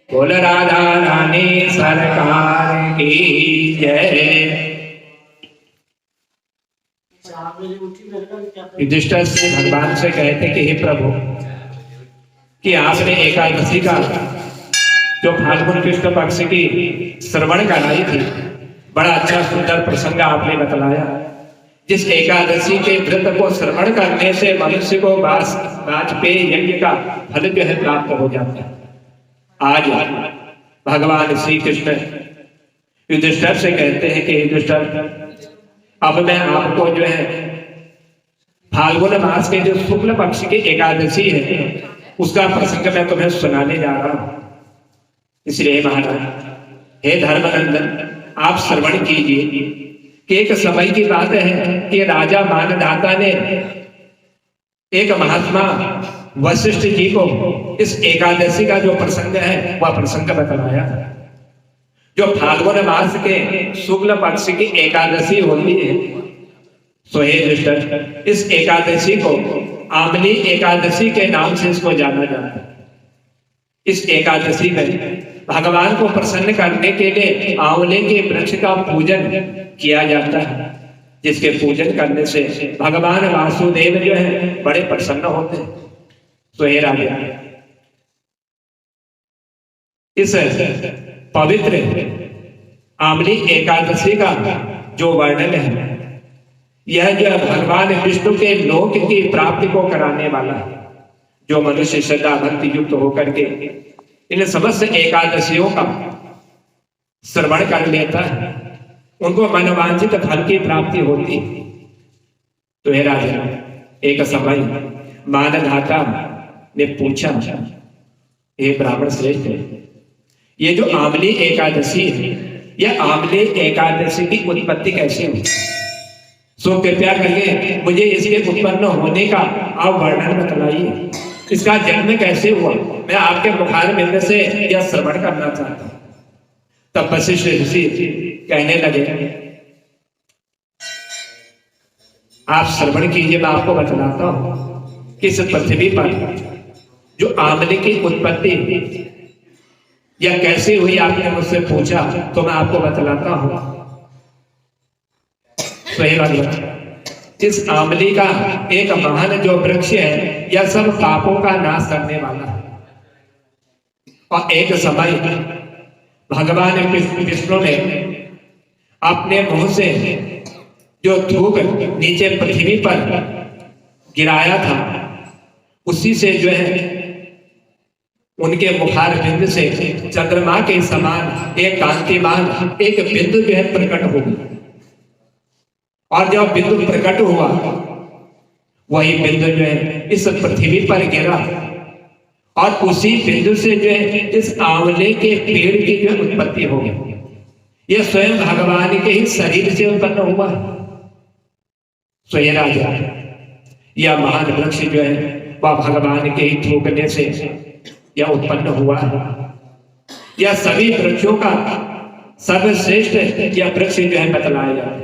बोल राधा रानी सरकार की जय। युधिष्ठिर से भगवान से कहते कि हे प्रभु, कि आपने एकादशी का जो फाल्गुन कृष्ण पक्ष की श्रवण कराई थी, बड़ा अच्छा सुंदर प्रसंग आपने बतलाया। जिस एकादशी के व्रत को श्रवण करने से मनुष्य को वाजपेयी यज्ञ का फल जो है प्राप्त हो जाता है। आज भगवान श्री कृष्ण युधिष्ठिर से कहते हैं कि युधिष्ठिर, अब मैं आपको जो है फाल्गुन मास के जो शुक्ल पक्ष की एकादशी है उसका प्रसंग मैं तुम्हें सुनाने जा रहा हूं। इसलिए महाराज, हे धर्मनंदन, आप श्रवण कीजिए कि एक समय की बात है कि राजा मानधाता ने एक महात्मा वशिष्ठ जी को इस एकादशी का जो प्रसंग है वह प्रसंग बतलाया। जो फाल्गुन मास के शुक्ल पक्ष की एकादशी होती है, सो हे युधिष्ठिर, इस एकादशी को आमली एकादशी के नाम से इसको जाना जाता है। इस एकादशी में भगवान को प्रसन्न करने के लिए आंवले के वृक्ष का पूजन किया जाता है, जिसके पूजन करने से भगवान वासुदेव जो है बड़े प्रसन्न होते हैं। तो हे राजा, इस पवित्र आमली एकादशी का जो वर्णन है, यह जो भगवान विष्णु के लोक की प्राप्ति को कराने वाला है। जो मनुष्य श्रद्धा भक्ति युक्त होकर के इन समस्त एकादशियों का श्रवण कर लेता है, उनको मनोवांछित फल की प्राप्ति होती। तो हे राजा, एक समय मानधाता ने पूछा, हे ब्राह्मण श्रेष्ठ, ये जो आमली एकादशी है, यह आमली एकादशी की उत्पत्ति कैसे हुई? सो कृपया करके मुझे इसके उत्पन्न होने का आप वर्णन बतलाइए। इसका जन्म कैसे हुआ? मैं आपके मुखार बिंद से यह श्रवण करना चाहता हूं। तब वशिष्ठ ऋषि कहने लगे, आप श्रवण कीजिए, मैं आपको बतलाता हूं कि इस पृथ्वी पर जो आमले की उत्पत्ति या कैसे हुई आपने मुझसे पूछा, तो मैं आपको बतलाता हूं। सही बात, इस आमली का एक महान जो वृक्ष है, यह सब पापों का नाश करने वाला है। और एक समय भगवान विष्णु ने अपने मुंह से जो थूक नीचे पृथ्वी पर गिराया था, उसी से जो है उनके मुखार बिंदु से चंद्रमा के समान एक कांतिमान एक बिंदु जो है प्रकट हो गई। और जब बिंदु प्रकट हुआ, वही बिंदु जो है इस पृथ्वी पर गिरा, और उसी बिंदु से जो है इस आंवले के पेड़ की जो उत्पत्ति हो गई। यह स्वयं भगवान के ही शरीर से उत्पन्न हुआ। स्वयं राजा, यह महान वृक्ष जो है वह भगवान के ही थूकने से यह उत्पन्न हुआ है। यह सभी वृक्षों का सर्वश्रेष्ठ यह वृक्ष जो है बतलाया जाता है।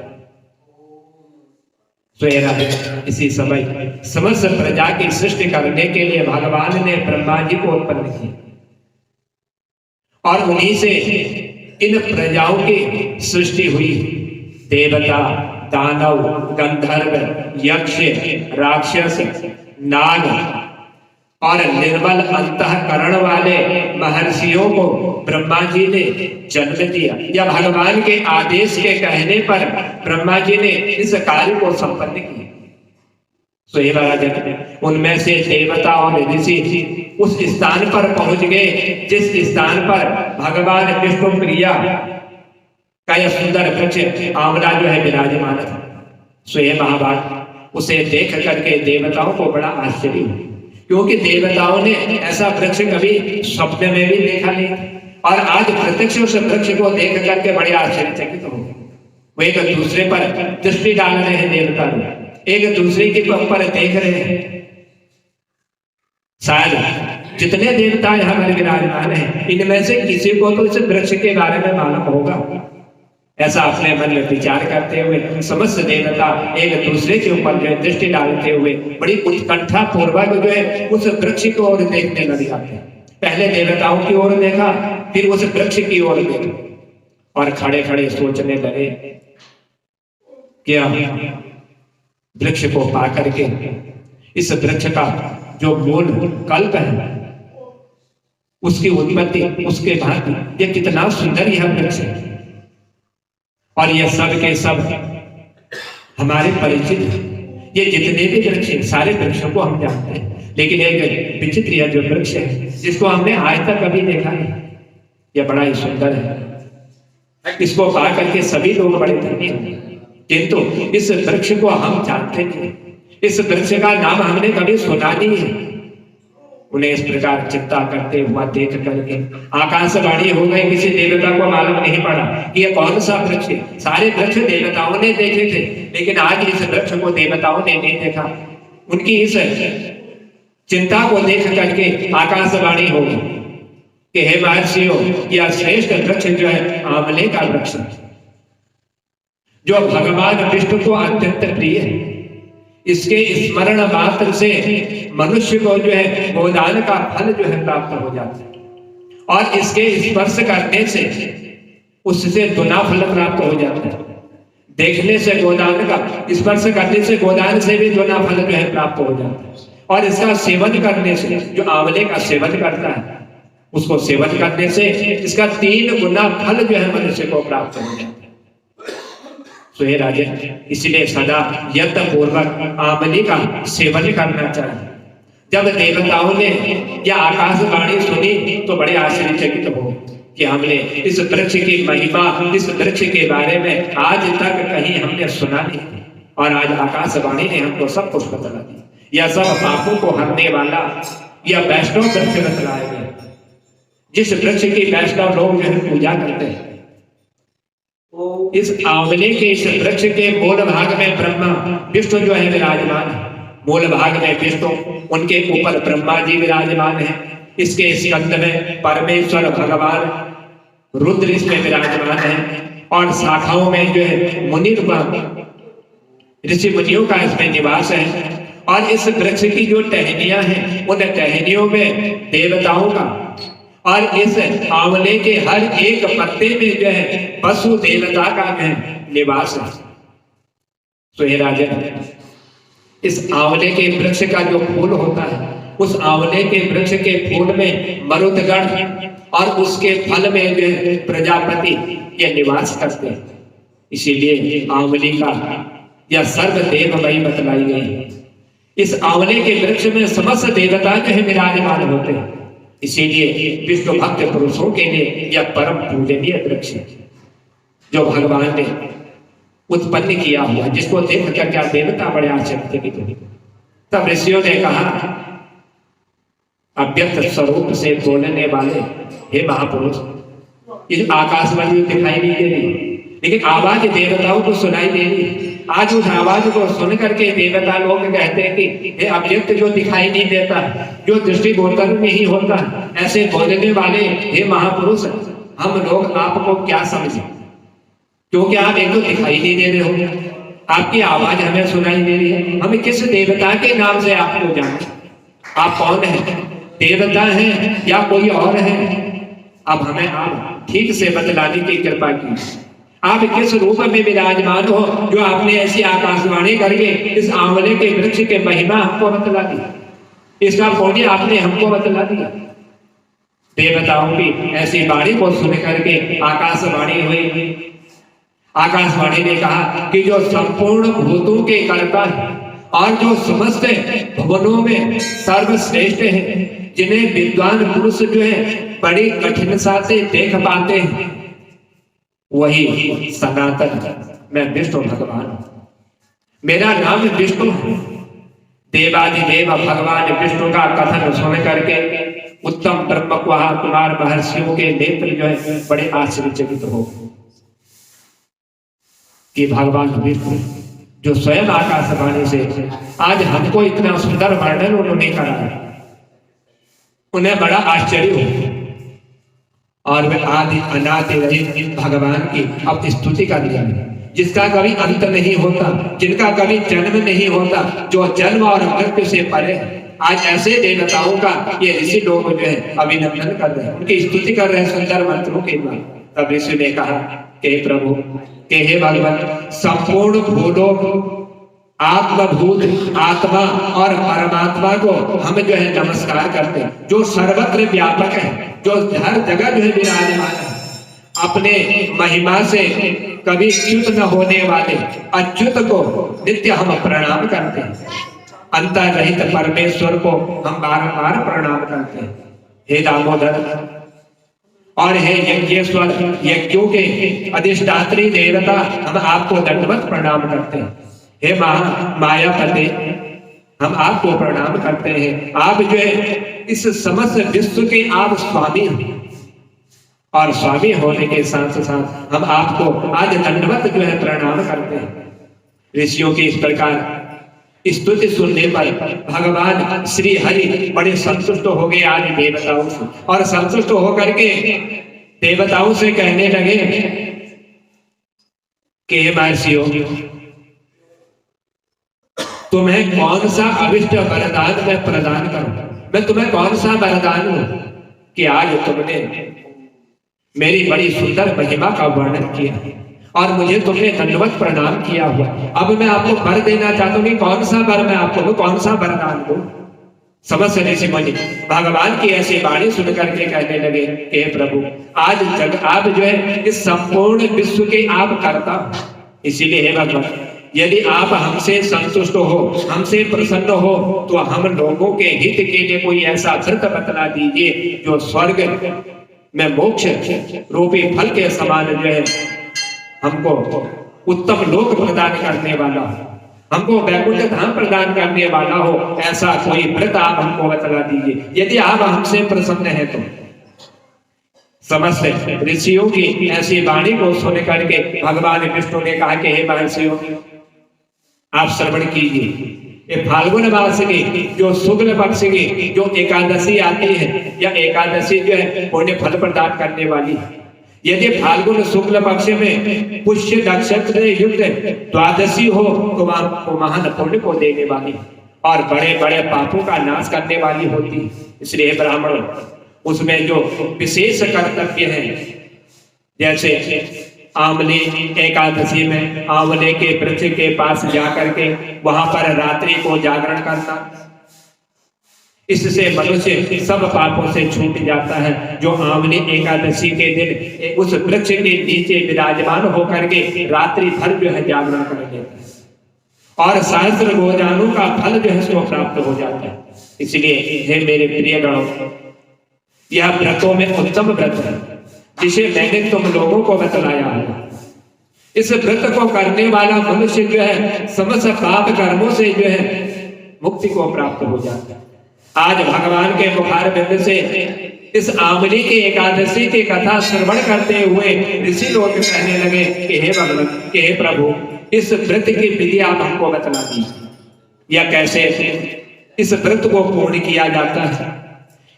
इसी समय समस्त प्रजा की सृष्टि करने के लिए भगवान ने ब्रह्मा जी को उत्पन्न किया, और उन्हीं से इन प्रजाओं की सृष्टि हुई। देवता, दानव, गंधर्व, यक्ष, राक्षस, नाग और निर्मल अंतःकरण वाले महर्षियों को ब्रह्मा जी ने जन्म दिया। या भगवान के आदेश के कहने पर ब्रह्मा जी ने इस कार्य को संपन्न किया। सोहे महाराज, उनमें से देवता और ऋषि उस स्थान पर पहुंच गए जिस स्थान पर भगवान विष्णु प्रिया का यह सुंदर वृक्ष आंवला जो है विराजमान था। सोहे महाभाग, उसे देख करके देवताओं को बड़ा आश्चर्य हुआ, क्योंकि देवताओं ने ऐसा वृक्ष कभी स्वप्न में भी देखा नहीं, और आज प्रत्यक्ष उस वृक्ष को देख करके बड़े आश्चर्यचकित हो गए। वो एक दूसरे पर दृष्टि डाल रहे हैं, देवता एक दूसरे के ऊपर देख रहे हैं। शायद जितने देवता यहाँ पर विराजमान हैं, इनमें से किसी को तो इस वृक्ष के बारे में मालूम होगा। ऐसा अपने मन में विचार करते हुए समस्त देवता एक दूसरे के ऊपर जो है दृष्टि डालते हुए बड़ी उत्कंठा पूर्वक जो है उस वृक्ष को और देखने लग जाते हैं। पहले देवताओं की ओर देखा, फिर उस वृक्ष की ओर देखा और खड़े खड़े सोचने लगे कि वृक्ष को पा करके इस वृक्ष का जो मूल कल्प है, उसकी उत्पत्ति, उसके बाद ये कितना सुंदर यह वृक्ष है और ये सब के सब हमारे परिचित हैं। ये जितने भी वृक्ष हैं, सारे वृक्षों को हम जानते हैं, लेकिन एक विचित्र यह जो वृक्ष है जिसको हमने आज तक कभी देखा नहीं, यह बड़ा ही सुंदर है। इसको पा करके सभी लोग बड़े धन्य हैं, किंतु इस वृक्ष को हम जानते नहीं, इस वृक्ष का नाम हमने कभी सुना नहीं है। उन्हें इस प्रकार चिंता करते हुआ देख करके आकाशवाणी हो गई। किसी देवता को मालूम नहीं पड़ा कि ये कौन सा वृक्ष है। सारे वृक्ष देवताओं ने देखे थे, लेकिन आज इस वृक्ष को देवताओं ने नहीं देखा। उनकी इस चिंता को देख करके आकाशवाणी हो गई कि हे महर्षियों, यह श्रेष्ठ वृक्ष जो है आंवले का वृक्ष, जो भगवान विष्णु को अत्यंत प्रिय है। इसके स्मरण मात्र से मनुष्य को जो है गोदान का फल जो है प्राप्त हो जाता है और इसके स्पर्श करने से उससे दुना फल प्राप्त हो जाता है। देखने से गोदान का, स्पर्श करने से गोदान से भी दुना फल जो है प्राप्त हो जाता है और इसका सेवन करने से, जो आंवले का सेवन करता है, उसको सेवन करने से इसका 3 गुना फल जो है मनुष्य को प्राप्त हो जाता है। तो हे राजन, इसलिए सदा यत्न पूर्वक आंवले का सेवन करना चाहिए। जब देवताओं ने यह आकाशवाणी सुनी तो बड़े आश्चर्यचकित हो कि हमने इस वृक्ष की महिमा, इस वृक्ष के बारे में आज तक कहीं हमने सुना नहीं और आज आकाशवाणी ने हमको सब कुछ बतला दिया। यह सब पापों को हरने वाला यह वैष्णव वृक्ष बतलाया गया, जिस वृक्ष की वैष्णव लोग जो है पूजा करते हैं। इस आंवले के इस वृक्ष के मूल भाग में ब्रह्मा विष्णु जो है विराजमान है। मूल भाग में विष्णु, उनके ऊपर ब्रह्मा जी विराजमान है। इसके स्कंद में परमेश्वर भगवान रुद्र इसमें विराजमान है और शाखाओं में जो है मुनि ऋषि मुनियों का इसमें निवास है। और इस वृक्ष की जो टहनियां हैं, उन टहनियों में देवताओं का और इस आंवले के हर एक पत्ते में जो है वसु देवता का जो है निवास है। तो हे राजन, इस आंवले के वृक्ष का जो फूल होता है, उस आंवले के वृक्ष के फूल में मरुदगण और उसके फल में जो है प्रजापति ये निवास करते हैं। इसीलिए आंवली का यह सर्वदेवमयी बतलाई गई है। इस आंवले के वृक्ष में समस्त देवता जो है विराजमान होते हैं। इसीलिए विष्णु भक्त पुरुषों के लिए यह परम पूजनीय वृक्ष है, जो भगवान ने उत्पन्न किया हुआ, जिसको देख कर क्या देवता बड़े आश्चर्यचकित हुए। तब ऋषियों ने कहा, अव्यक्त स्वरूप से बोलने वाले हे महापुरुष, इस आकाशवाणी दिखाई नहीं दे रही, लेकिन आवाज देवताओं को सुनाई दे रही। आज उस आवाज को सुन करके देवता लोग कहते हैं कि हे अव्यक्त जो दिखाई नहीं देता, जो दृष्टि गोचर में ही होता, ऐसे बोलने वाले हे महापुरुष, हम लोग आपको क्या समझे, क्योंकि आप एक तो दिखाई नहीं दे रहे हो, आपकी आवाज हमें सुनाई दे रही है। हम किस देवता के नाम से आपको जाने, आप कौन है, देवता हैं या कोई और है? अब हमें आप ठीक से बतलाने की कृपा की। आप किस रूप में विराजमान हो जो आपने ऐसी आकाशवाणी करके इस आंवले के वृक्ष के महिमा हमको बतला दी, इसका पुण्य आपने हमको बतला दिया। देवताओं की ऐसी वाणी को सुन करके आकाशवाणी हुई। आकाशवाणी ने कहा कि जो संपूर्ण भूतों के कर्ता है और जो समस्त भुवनों में सर्वश्रेष्ठ है, जिन्हें विद्वान पुरुष जो है बड़ी कठिनता से देख पाते हैं, वही सनातन मैं विष्णु भगवान हूं। मेरा नाम विष्णु है। देवादिदेव भगवान विष्णु का कथन सुन करके उत्तम ब्रह्म कुमार महर्षियों के नेत्र जो है बड़े आश्चर्यचकित हो कि भगवान विष्णु जो स्वयं आकाशवाणी से आज हमको इतना सुंदर वर्णन उन्होंने करा है, उन्हें बड़ा आश्चर्य हो और वे आदि अनादि रहित भगवान की अब स्तुति कर लिया, जिसका कभी अंत नहीं होता, जिनका कभी जन्म नहीं होता, जो जन्म और मृत्यु से परे, आज ऐसे देवताओं का ये ऋषि लोग जो है अभिनंदन कर रहे हैं, उनकी स्तुति कर रहे हैं सुंदर मंत्रों के द्वारा। तब ऋषि ने कहा कि हे प्रभु, कि हे भगवान, संपूर्ण भूलोक आत्मभूत आत्मा और परमात्मा को हम जो है नमस्कार करते हैं, जो सर्वत्र व्यापक है, जो हर जगह जो है विराजमान है, अपने महिमा से कभी च्युत न होने वाले अच्युत को नित्य हम प्रणाम करते हैं। अंतर रहित परमेश्वर को हम बारंबार प्रणाम करते हैं। हे दामोदर और हे यज्ञेश्वर, यज्ञों के अधिष्ठात्री देवता, हम आपको दंडवत प्रणाम करते हैं। हे मायापते, हम आपको प्रणाम करते हैं। आप जो है इस समस्त विश्व के आप स्वामी हैं, और स्वामी होने के साथ साथ हम आपको आज दंडवत जो है प्रणाम करते हैं। ऋषियों की इस प्रकार स्तुति सुनने पर भगवान श्री हरि बड़े संतुष्ट हो गए आज देवताओं से, और संतुष्ट होकर के देवताओं से कहने लगे कि हे महर्षियों, तुम्हें कौन सा अभिष्ट वरदान मैं प्रदान करूं? मैं तुम्हें कौन सा वरदान हूं कि आज तुमने मेरी बड़ी सुंदर महिमा का वर्णन किया और मुझे तुमने दंडवत प्रणाम किया हुआ। अब मैं आपको वर देना चाहता हूं कि कौन सा वर मैं आपको दूं, कौन सा वरदान दूं? समस्त ऋषि मुनि भगवान की ऐसी वाणी सुन करके कहने लगे कि हे प्रभु, आज जग आप जो है इस संपूर्ण विश्व के आप कर्ता, इसीलिए हे भगवान, यदि आप हमसे संतुष्ट हो, हमसे प्रसन्न हो, तो हम लोगों के हित के लिए कोई ऐसा व्रत बतला दीजिए जो स्वर्ग में मोक्ष रूपी फल के समान जो है हमको उत्तम लोक प्रदान करने वाला हो, हमको वैकुंठ धाम प्रदान करने वाला हो। ऐसा कोई व्रत आप हमको बतला दीजिए, यदि आप हमसे प्रसन्न हैं तो। समस्त ऋषियों की ऐसी वाणी को सुन करके भगवान विष्णु ने कहा कि हे महर्षियों, आप श्रवण कीजिए। ये फाल्गुन मास की जो शुक्ल पक्ष की जो एकादशी आती है, या एकादशी जो है पुण्य फल प्रदान करने वाली है। यदि फाल्गुन शुक्ल पक्ष में पुष्य नक्षत्र युक्त द्वादशी हो तो आपको महान पुण्य को देने वाली और बड़े बड़े पापों का नाश करने वाली होती। इसलिए ब्राह्मण उसमें जो विशेष कर्तव्य है, जैसे आंवले एकादशी में आंवले के वृक्ष के पास जाकर के वहां पर रात्रि को जागरण करना, इससे मनुष्य सब पापों से छूट जाता है। जो आंवले एकादशी के दिन उस वृक्ष के नीचे विराजमान होकर के रात्रि भर जो है जागरण कर लेता है और सहस्त्र रोजानों का फल जो है उसको प्राप्त हो जाता है। इसलिए हे मेरे प्रिय गणों, यह व्रतों में उत्तम व्रत है जिसे मैंने तुम लोगों को बतलाया है। इस व्रत को करने वाला मनुष्य जो है समस्त पाप कर्मों से जो है मुक्ति को प्राप्त हो जाता है। आज भगवान के मुखार बिंद से इस आंवली की एकादशी की कथा श्रवण करते हुए ऋषि लोग कहने लगे कि हे भगवान, कि हे प्रभु, इस व्रत की विधि आप हमको बतला दीजिए, या कैसे इस व्रत को पूर्ण किया जाता है,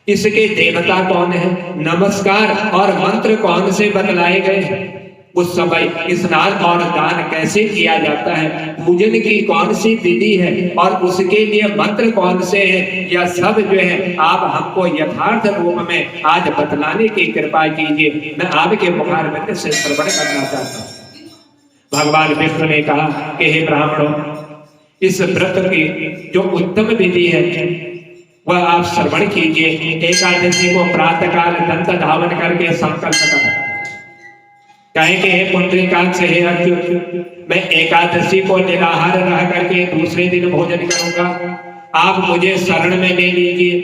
इसके देवता कौन है, नमस्कार और मंत्र कौन से बतलाए गए, उस समय स्नान और दान कैसे किया जाता है, पूजन की कौन सी विधि है और उसके लिए मंत्र कौन से हैं, यह सब जो है आप हमको यथार्थ रूप में आज बतलाने की कृपा कीजिए। मैं आपके मुखार बिंद से श्रवण करना चाहता हूँ। भगवान विष्णु ने कहा कि हे ब्राह्मणों, इस व्रत की जो उत्तम विधि है वह आप श्रवण कीजिए। एकादशी को प्रातः काल दंत धावन करके संकल्प करें, कहेंगे हे पुंडरीकाक्ष, हे अच्युत, मैं एकादशी को निराहार रह करके दूसरे दिन भोजन करूंगा, आप मुझे शरण में ले लीजिए।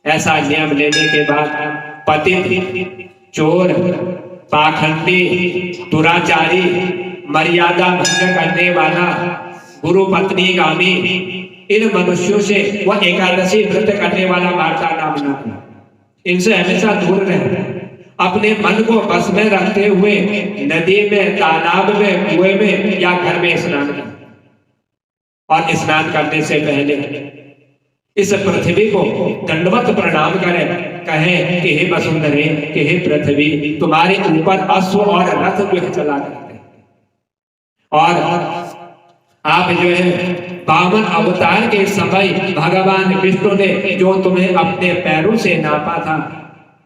ऐसा नियम लेने के बाद पतित, चोर, पाखंडी, दुराचारी, मर्यादा भंग करने वाला, गुरु पत्नी गामी, इन मनुष्यों से वह एकादशी व्रत करने वाला वार्तालाप न करें, इनसे हमेशा दूर रहें। अपने मन को बस में रखते हुए नदी में, तालाब में, कुएं में या घर में स्नान करें, और स्नान करने से पहले इस पृथ्वी को दंडवत प्रणाम करें, कहें कि हे वसुंधरे, कि हे पृथ्वी, तुम्हारे ऊपर अश्व और रथ जो है चला करते हैं, और आप जो है 52 अवतार के समय भगवान विष्णु ने जो तुम्हें अपने पैरों से नापा था,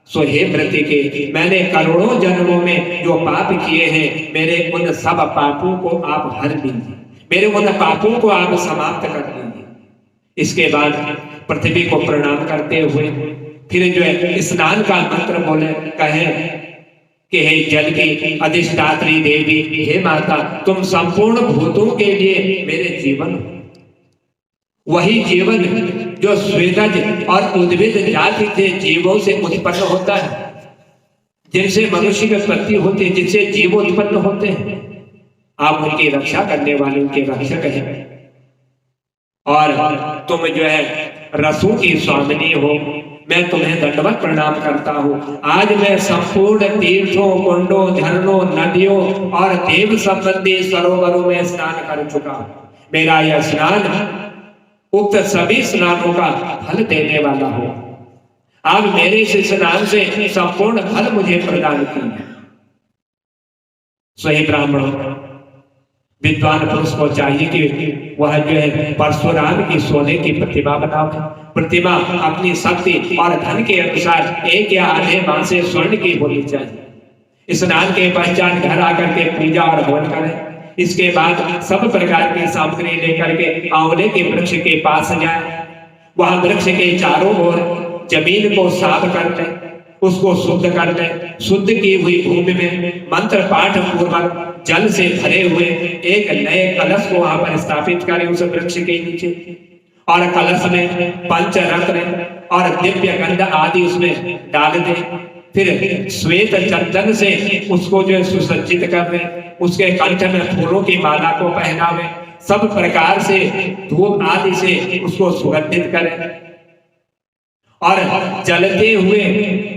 सो हे मृतिके, मैंने करोड़ों जन्मों में जो पाप किए हैं, मेरे उन सब पापों को आप हर लीजिए, मेरे उन पापों को आप समाप्त कर दीजिए। इसके बाद पृथ्वी को प्रणाम करते हुए फिर जो है स्नान का मंत्र बोले, कहे कि हे जल की अधिष्ठात्री देवी, हे माता, तुम संपूर्ण भूतों के लिए मेरे जीवन, वही जीवन जो स्वेदज और उद्भिद जाति के जीवों से उत्पन्न होता है, जिनसे मनुष्य की उत्पत्ति होती है, जिनसे जीव उत्पन्न होते हैं। आप उनकी रक्षा करने वाले, उनके रक्षक हैं। और तुम जो है रसों की स्वामिनी हो, मैं तुम्हें दंडवत प्रणाम करता हूँ। आज मैं संपूर्ण तीर्थों, कुंडों, झरनों, नदियों और देव संबंधी सरोवरों में स्नान कर चुका हूँ। मेरा यह स्नान उक्त सभी स्नानों का फल देने वाला हो। आप मेरे इस स्नान से संपूर्ण फल मुझे प्रदान कीजिए। सही ब्राह्मण विद्वान पुरुष को चाहिए कि वह जो है परशुराम की सोने की प्रतिमा बनावे। प्रतिमा अपनी शक्ति और धन के अनुसार 1 या आधे माह से स्वर्ण की होनी चाहिए। स्नान के पश्चात घर आकर के पूजा और हवन करें। इसके बाद सब प्रकार की सामग्री लेकर के आंवले के वृक्ष के पास जाए। वहां वृक्ष के चारों ओर जमीन को साफ कर ले, उसको शुद्ध कर ले। शुद्ध की हुई भूमि में मंत्र पाठ पूर्वक जल से भरे हुए एक नए कलश को वहां पर स्थापित करें उस वृक्ष के नीचे, और कलश में पंचरत्न और दिव्य गंध आदि उसमें डाल दें। फिर श्वेत चंदन से उसको जो है सुसज्जित कर रहे, उसके कंठ में फूलों की माला को पहनावे, सब प्रकार से धूप आदि से उसको सुगंधित करें, और जलते हुए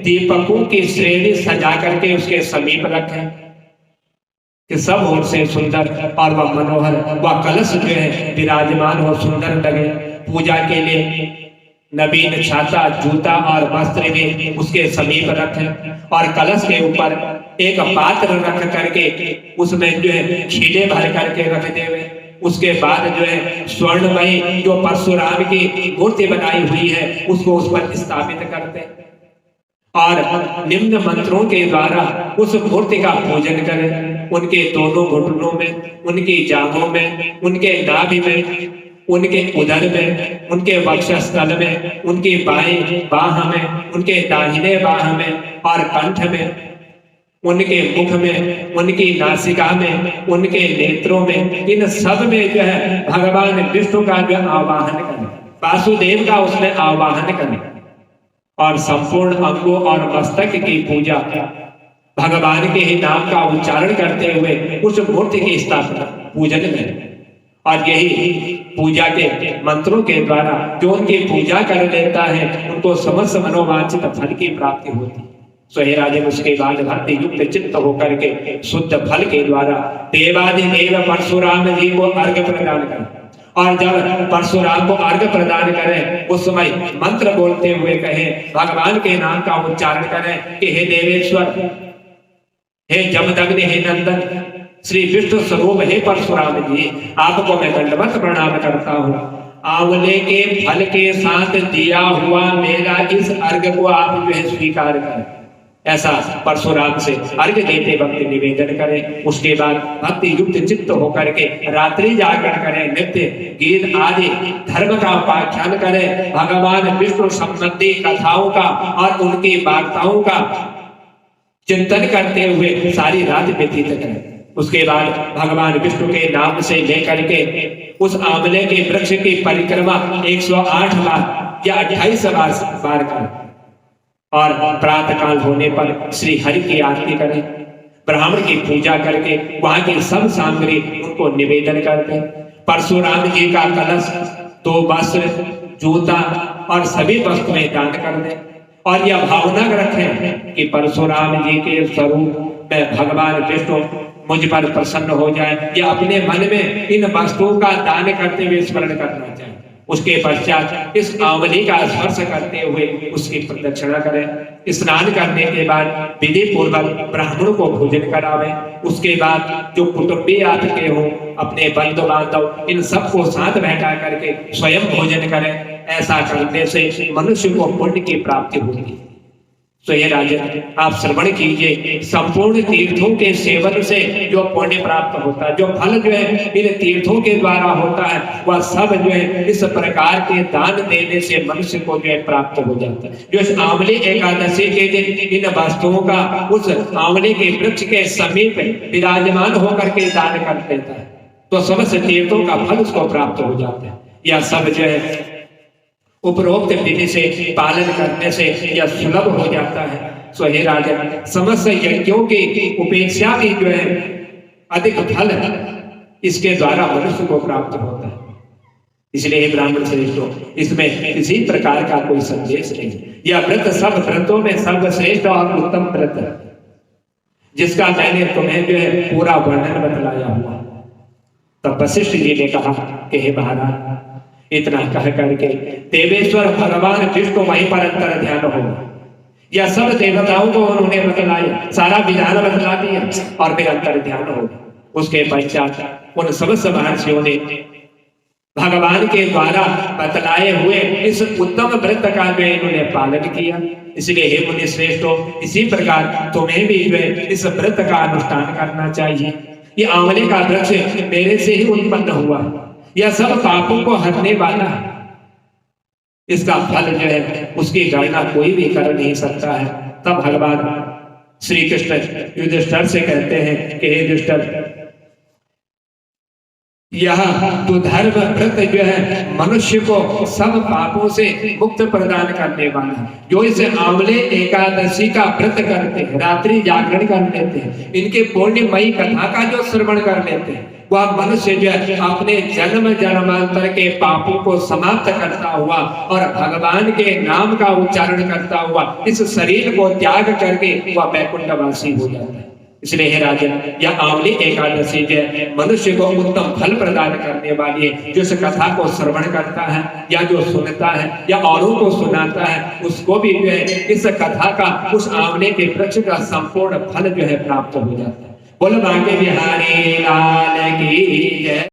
दीपकों की श्रेणी सजा करके उसके समीप रखें कि सब ओर से सुंदर और वह मनोहर वह कलश जो है विराजमान हो, सुंदर लगे। पूजा के लिए नवीन छाता, जूता और वस्त्र भी उसके समीप रखें, और कलश के ऊपर एक पात्र रख करके उसमें जो है खीले भर करके रख देवे। उसके बाद जो है स्वर्णमयी जो परशुराम की मूर्ति बनाई हुई है उसको उस पर स्थापित करते, और निम्न मंत्रों के द्वारा उस मूर्ति का पूजन करें। उनके दोनों घुटनों में, उनकी जांघों में, उनके नाभि में, उनके उदर में, उनके वक्षस्थल में, उनकी बाएं बाह में, उनके दाहिने बाह में और कंठ में, उनके मुख में, उनकी नासिका में, उनके नेत्रों में, इन सब में जो है भगवान विष्णु का जो आवाहन करें, वासुदेव का उसमें आवाहन करें, और संपूर्ण अंगों और मस्तक की पूजा भगवान के ही नाम का उच्चारण करते हुए उस मूर्ति की स्थापना पूजन में। और यही पूजा के मंत्रों के द्वारा जो उनकी पूजा कर लेता है उनको समस्त मनोवांछित फल की प्राप्ति होती है। सोहेराजन उसके बाद भक्ति युक्त चित्त होकर के शुद्ध फल के द्वारा देवादिदेव परशुराम जी को अर्घ्य प्रदान करें, और जब परशुराम को अर्घ्य प्रदान करें उस समय मंत्र बोलते हुए कहें, भगवान के नाम का उच्चारण करें कि हे देवेश्वर, हे जमदग्नि, हे नंदन, श्री विष्णु स्वरूप हे परशुराम जी, आपको मैं दंडवत प्रणाम करता हूँ। आंवले के फल के साथ दिया हुआ मेरा इस अर्घ्य को आप जो है स्वीकार करें, ऐसा परशुराम से अर्घ्य देते वक्त निवेदन करें। उसके बाद भक्ति युक्त चित्त होकर के रात्रि जागरण करें, नृत्य गीत आदि धर्म का उपाख्यान करें, भगवान विष्णु संबंधी कथाओं का और उनकी वार्ताओं का चिंतन करते हुए सारी रात व्यतीत करें। उसके बाद भगवान विष्णु के नाम से लेकर के उस आंवले के वृक्ष की परिक्रमा 108 बार या 28 बार करें, और प्रातः काल होने पर श्री हरि की आरती करें, ब्राह्मण की पूजा करके वहां की सब सामग्री उनको निवेदन कर दें। परशुराम जी का कलश, 2 वस्त्र, जूता और सभी वस्तुएं दान कर दें, और यह भावना रखें कि परशुराम जी के स्वरूप में भगवान विष्णु मुझ पर प्रसन्न हो जाए, या अपने मन में इन वस्तुओं का दान करते हुए स्मरण करना चाहिए। उसके पश्चात इस आंवली का स्पर्श करते हुए उसकी प्रदक्षिणा करें। स्नान करने के बाद विधि पूर्वक ब्राह्मणों को भोजन करावें। उसके बाद जो कुटुंबी आपके हो अपने बंधु बांधव इन सबको साथ बैठा करके स्वयं भोजन करें। ऐसा करने से मनुष्य को पुण्य की प्राप्ति होगी। तो ये राजन आप श्रवण कीजिए, संपूर्ण तीर्थों के सेवन से जो पुण्य प्राप्त होता है, जो फल जो है इन तीर्थों के द्वारा होता है, वह सब जो है इस प्रकार के दान देने से मनुष्य को जो है प्राप्त हो जाता है। जो इस आंवले एकादशी के दिन इन वस्तुओं का उस आंवले के वृक्ष के समीप विराजमान होकर के दान कर देता है, तो समस्त तीर्थों का फल उसको प्राप्त हो जाता है। यह सब जो है उपरोक्त विधि से पालन करने से यह सुलभ हो जाता है। सो हे राजन, समस्त यज्ञों की उपेक्षा भी जो है अधिक फल है, इसके द्वारा मनुष्य को प्राप्त होता है। इसलिए ब्राह्मण श्रेष्ठों, इसमें किसी प्रकार का कोई संदेश नहीं। यह व्रत सब व्रतों में सर्वश्रेष्ठ और उत्तम व्रत है, जिसका मैंने तुम्हें जो है पूरा वर्णन बतलाया हुआ। तब वशिष्ठ जी ने कहा कि हे महाराज, इतना कह करके देवेश्वर भगवान विष्णु वहीं पर अंतर ध्यान हो। यह सब देवताओं को उन्होंने बतलाया, सारा विधान बतला दिया और फिर अंतर ध्यान हो। उसके पश्चात उन समस्त महर्षियों ने भगवान के द्वारा बतलाए हुए इस उत्तम व्रत का जो इन्होंने पालन किया। इसलिए हे मुनि श्रेष्ठों, इसी प्रकार तुम्हें भी जो है इस व्रत का अनुष्ठान करना चाहिए। ये आंवले का वृक्ष मेरे से ही उत्पन्न हुआ, यह सब पापों को हरने वाला है। इसका फल जो है उसकी गणना कोई भी कर नहीं सकता है। तब भगवान श्री कृष्ण युधिष्ठिर से कहते हैं कि हे युधिष्ठिर, यह दुधर्म व्रत जो है मनुष्य को सब पापों से मुक्त प्रदान करने वाला है। जो इस आंवले एकादशी का व्रत करते हैं, रात्रि जागरण कर लेते हैं, इनके पुण्यमयी कथा का जो श्रवण कर लेते हैं, वह मनुष्य जो है अपने जन्म जन्मांतर के पापों को समाप्त करता हुआ और भगवान के नाम का उच्चारण करता हुआ इस शरीर को त्याग करके वह वैकुंठवासी हो जाता है। इसलिए हे राजन, यह आंवली एकादशी जो है मनुष्य को उत्तम फल प्रदान करने वाली है। जो इस कथा को श्रवण करता है या जो सुनता है या औरों को सुनाता है, उसको भी जो है इस कथा का, उस आंवले के वृक्ष का संपूर्ण फल जो है प्राप्त हो जाता है। बोलो बांके बिहारी लाल की जय।